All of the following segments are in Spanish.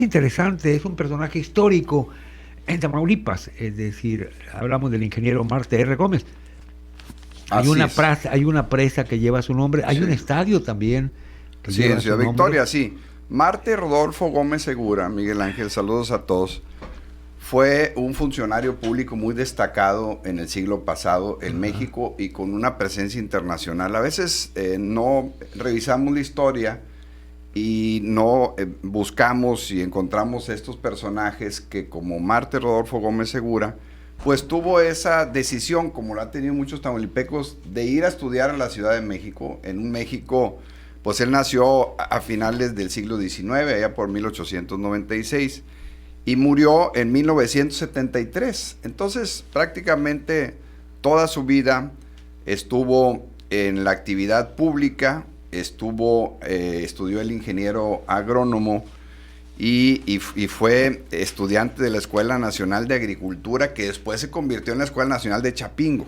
Interesante, es un personaje histórico en Tamaulipas, es decir, hablamos del ingeniero Marte R. Gómez. Así es. Hay una presa que lleva su nombre, hay un Sí. estadio también que Sí, en lleva su Ciudad nombre. Victoria, sí. Marte Rodolfo Gómez Segura, Miguel Ángel, saludos a todos. Fue un funcionario público muy destacado en el siglo pasado en Ajá. México y con una presencia internacional. A veces no revisamos la historia y no buscamos y encontramos estos personajes que, como Marte Rodolfo Gómez Segura, pues tuvo esa decisión, como lo han tenido muchos tamaulipecos, de ir a estudiar a la Ciudad de México. En un México, pues él nació a finales del siglo XIX, allá por 1896, y murió en 1973. Entonces, prácticamente toda su vida estuvo en la actividad pública, estudió el ingeniero agrónomo y fue estudiante de la Escuela Nacional de Agricultura, que después se convirtió en la Escuela Nacional de Chapingo.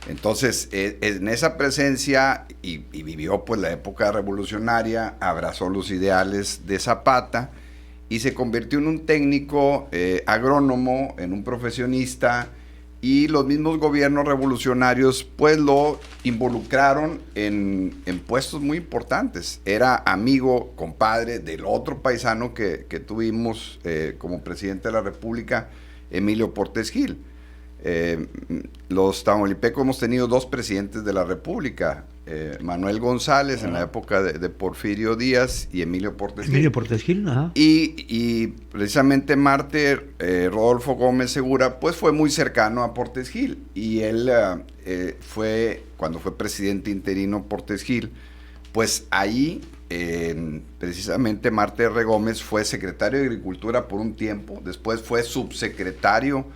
Entonces, en esa presencia, y vivió pues la época revolucionaria, abrazó los ideales de Zapata, y se convirtió en un técnico agrónomo, en un profesionista, y los mismos gobiernos revolucionarios pues lo involucraron en puestos muy importantes. Era amigo, compadre del otro paisano que tuvimos como presidente de la República, Emilio Portes Gil. Eh, los tamaulipecos hemos tenido dos presidentes de la República, Manuel González en la época de Porfirio Díaz y Emilio Portes Emilio Gil. Portes Gil, ajá. Y precisamente Marte Rodolfo Gómez Segura pues fue muy cercano a Portes Gil, y él cuando fue presidente interino Portes Gil, pues ahí precisamente Marte R. Gómez fue secretario de Agricultura por un tiempo, después fue subsecretario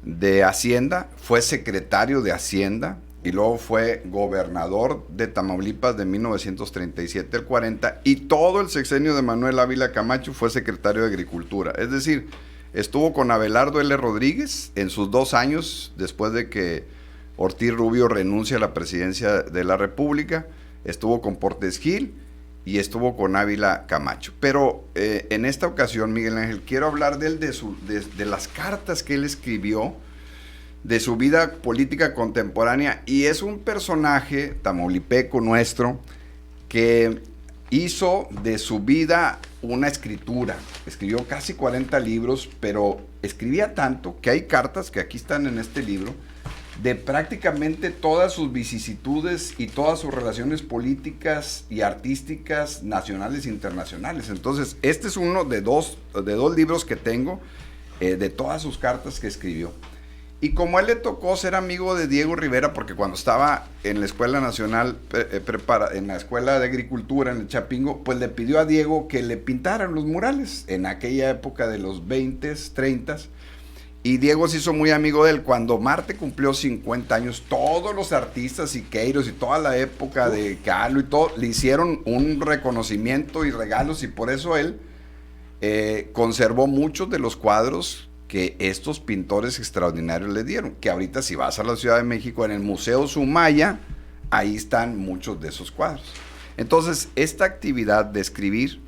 de Hacienda, fue secretario de Hacienda y luego fue gobernador de Tamaulipas de 1937 al 40, y todo el sexenio de Manuel Ávila Camacho fue secretario de Agricultura. Es decir, estuvo con Abelardo L. Rodríguez en sus 2 años después de que Ortiz Rubio renuncia a la presidencia de la República, estuvo con Portes Gil y estuvo con Ávila Camacho. Pero en esta ocasión, Miguel Ángel, quiero hablar de él, de las cartas que él escribió, de su vida política contemporánea, y es un personaje tamaulipeco nuestro que hizo de su vida una escritura. Escribió casi 40 libros, pero escribía tanto que hay cartas que aquí están en este libro de prácticamente todas sus vicisitudes y todas sus relaciones políticas y artísticas nacionales e internacionales. Entonces, este es uno de dos libros que tengo de todas sus cartas que escribió. Y como a él le tocó ser amigo de Diego Rivera, porque cuando estaba en la Escuela Nacional, en la Escuela de Agricultura, en el Chapingo, pues le pidió a Diego que le pintaran los murales en aquella época de los 20s, 30s. Y Diego se hizo muy amigo de él. Cuando Marte cumplió 50 años, todos los artistas, Siqueiros y toda la época de Calo y todo, le hicieron un reconocimiento y regalos, y por eso él conservó muchos de los cuadros que estos pintores extraordinarios le dieron. Que ahorita, si vas a la Ciudad de México, en el Museo Sumaya, ahí están muchos de esos cuadros. Entonces, esta actividad de escribir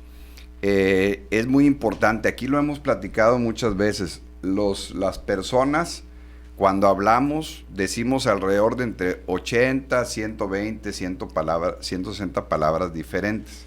es muy importante. Aquí lo hemos platicado muchas veces. Las personas, cuando hablamos, decimos alrededor de entre 80, 120, 160 palabras diferentes.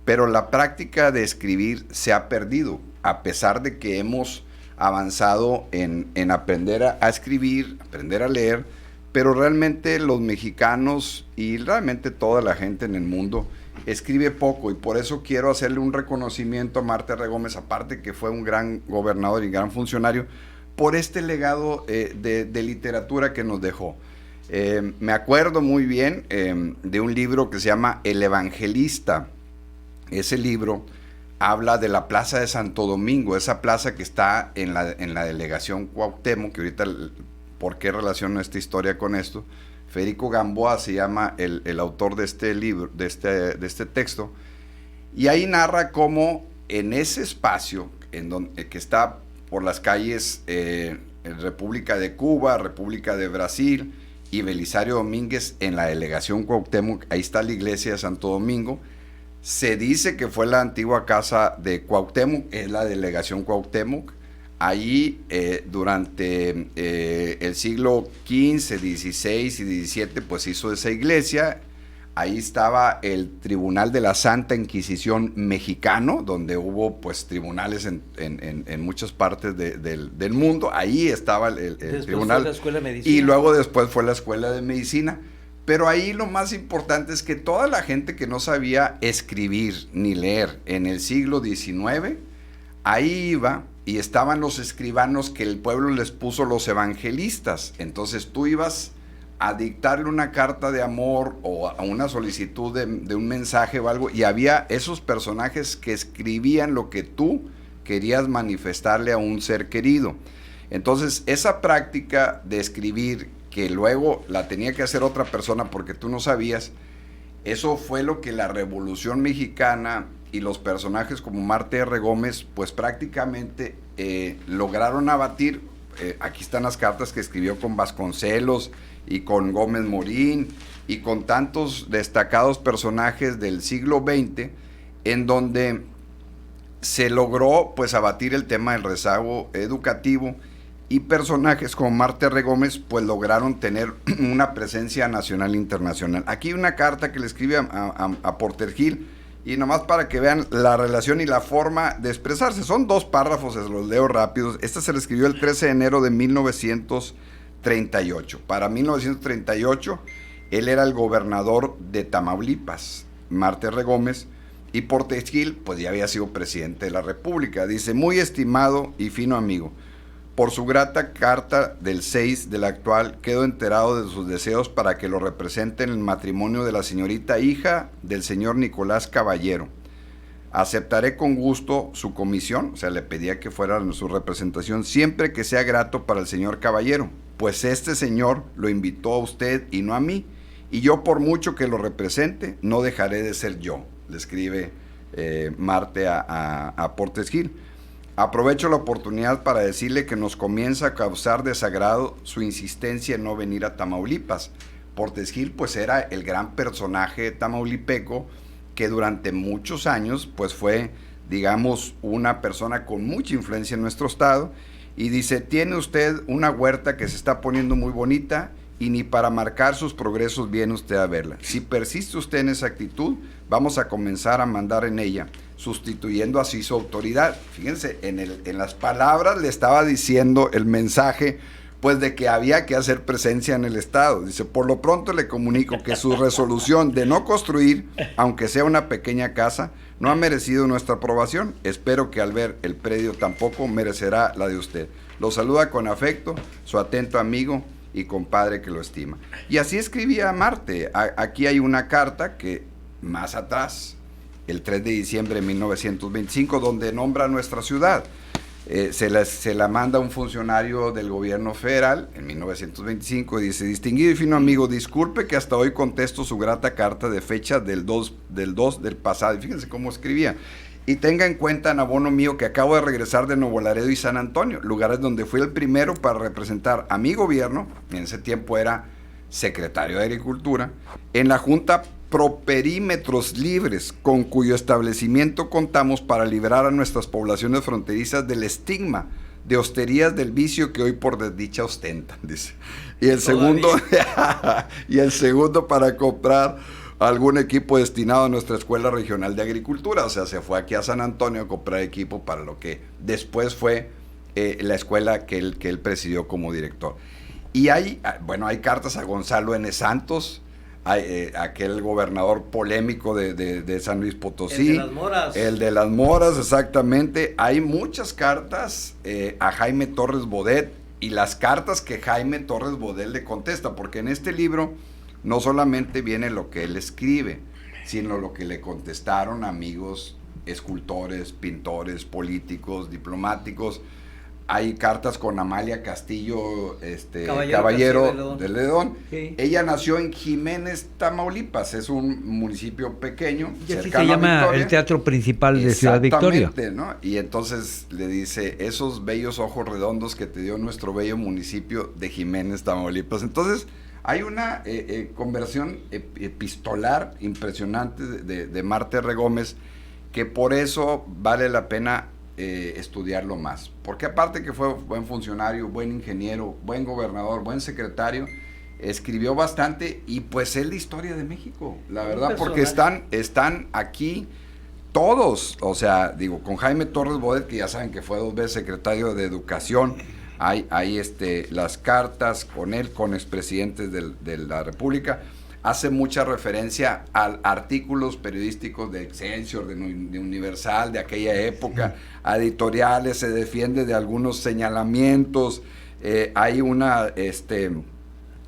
Pero la práctica de escribir se ha perdido, a pesar de que hemos avanzado en aprender a escribir, aprender a leer, pero realmente los mexicanos y realmente toda la gente en el mundo escribe poco, y por eso quiero hacerle un reconocimiento a Marte R. Gómez, aparte que fue un gran gobernador y gran funcionario, por este legado de literatura que nos dejó. Me acuerdo muy bien de un libro que se llama El Evangelista. Ese libro habla de la Plaza de Santo Domingo, esa plaza que está en la delegación Cuauhtémoc, que ahorita, ¿por qué relaciono esta historia con esto? Federico Gamboa se llama el autor de este libro, de este texto, y ahí narra cómo en ese espacio que está por las calles República de Cuba, República de Brasil y Belisario Domínguez, en la delegación Cuauhtémoc, ahí está la iglesia de Santo Domingo, Se dice que fue la antigua casa de Cuauhtémoc, es la delegación Cuauhtémoc. Ahí durante el siglo XV, XVI y XVII pues hizo esa iglesia. Ahí estaba el Tribunal de la Santa Inquisición mexicano, donde hubo pues tribunales en muchas partes del mundo. Ahí estaba el tribunal. Fue la Escuela de Medicina. Y luego después fue la Escuela de Medicina. Pero ahí lo más importante es que toda la gente que no sabía escribir ni leer en el siglo XIX, ahí iba y estaban los escribanos que el pueblo les puso los evangelistas. Entonces tú ibas a dictarle una carta de amor o a una solicitud de un mensaje o algo, y había esos personajes que escribían lo que tú querías manifestarle a un ser querido. Entonces esa práctica de escribir, que luego la tenía que hacer otra persona porque tú no sabías, eso fue lo que la Revolución Mexicana y los personajes como Marte R. Gómez pues prácticamente lograron abatir. Aquí están las cartas que escribió con Vasconcelos y con Gómez Morín y con tantos destacados personajes del siglo XX, en donde se logró pues abatir el tema del rezago educativo, y personajes como Marte R. Gómez pues lograron tener una presencia nacional e internacional. Aquí una carta que le escribe a Porter Gil, y nomás para que vean la relación y la forma de expresarse. Son 2 párrafos, se los leo rápidos. Esta se le escribió el 13 de enero de 1938. Para 1938, él era el gobernador de Tamaulipas, Marte R. Gómez, y Porter Gil pues ya había sido presidente de la República. Dice: muy estimado y fino amigo, por su grata carta del 6 del actual, quedo enterado de sus deseos para que lo represente en el matrimonio de la señorita hija del señor Nicolás Caballero. Aceptaré con gusto su comisión, o sea, le pedía que fuera su representación, siempre que sea grato para el señor Caballero, pues este señor lo invitó a usted y no a mí, y yo por mucho que lo represente, no dejaré de ser yo, le escribe Marte a Portes Gil. Aprovecho la oportunidad para decirle que nos comienza a causar desagrado su insistencia en no venir a Tamaulipas. Portes Gil pues era el gran personaje tamaulipeco que durante muchos años pues fue, digamos, una persona con mucha influencia en nuestro estado, y dice: tiene usted una huerta que se está poniendo muy bonita y ni para marcar sus progresos viene usted a verla. Si persiste usted en esa actitud, vamos a comenzar a mandar en ella, sustituyendo así su autoridad. Fíjense, en las palabras le estaba diciendo el mensaje, pues de que había que hacer presencia en el estado. Dice: por lo pronto le comunico que su resolución de no construir, aunque sea una pequeña casa, no ha merecido nuestra aprobación. Espero que al ver el predio tampoco merecerá la de usted. Lo saluda con afecto su atento amigo y compadre que lo estima. Y así escribía Marte. Aquí hay una carta que más atrás, el 3 de diciembre de 1925, donde nombra nuestra ciudad. Se la manda un funcionario del gobierno federal en 1925 y dice: distinguido y fino amigo, disculpe que hasta hoy contesto su grata carta de fecha del 2 del pasado. Y fíjense cómo escribía: y tenga en cuenta, en abono mío, que acabo de regresar de Nuevo Laredo y San Antonio, lugares donde fui el primero para representar a mi gobierno, en ese tiempo era secretario de Agricultura, en la Junta Pro Perímetros Libres, con cuyo establecimiento contamos para liberar a nuestras poblaciones fronterizas del estigma de hosterías del vicio que hoy por desdicha ostentan, dice. Y el segundo, y el segundo para comprar algún equipo destinado a nuestra Escuela Regional de Agricultura. O sea, se fue aquí a San Antonio a comprar equipo para lo que después fue la escuela que él presidió como director. Y hay cartas a Gonzalo N. Santos, aquel gobernador polémico de San Luis Potosí. El de las Moras. El de las Moras, exactamente. Hay muchas cartas a Jaime Torres Bodet, y las cartas que Jaime Torres Bodet le contesta, porque en este libro no solamente viene lo que él escribe, sino lo que le contestaron amigos, escultores, pintores, políticos, diplomáticos. Hay cartas con Amalia Castillo, Caballero de Ledón. Sí. Ella nació en Jiménez, Tamaulipas, es un municipio pequeño. Y así se llama el teatro principal de Ciudad Victoria. ¿No? Y entonces le dice: esos bellos ojos redondos que te dio nuestro bello municipio de Jiménez, Tamaulipas. Entonces, Hay una conversión epistolar impresionante de Marte R. Gómez, que por eso vale la pena estudiarlo más. Porque aparte que fue buen funcionario, buen ingeniero, buen gobernador, buen secretario, escribió bastante, y pues es la historia de México, la verdad, porque están aquí todos, o sea, digo, con Jaime Torres Bodet, que ya saben que fue 2 veces secretario de Educación, hay las cartas con él, con expresidentes de la República, hace mucha referencia a artículos periodísticos de Excelsior, de Universal, de aquella época, a editoriales, se defiende de algunos señalamientos, hay una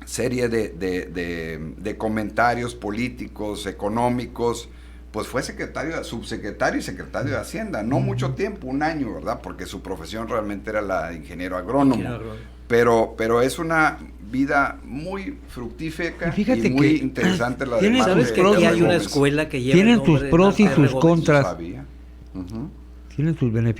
serie de comentarios políticos, económicos. Pues fue subsecretario y secretario de Hacienda, no mucho tiempo, 1 año, ¿verdad? Porque su profesión realmente era la de ingeniero agrónomo. Pero es una vida muy fructífera y muy interesante la de Marte. ¿Sabes que aquí hay una escuela que lleva tienen el nombre sus pros y de Marte sus R. Gómez? contras. Sabía. Tienen sus beneficios.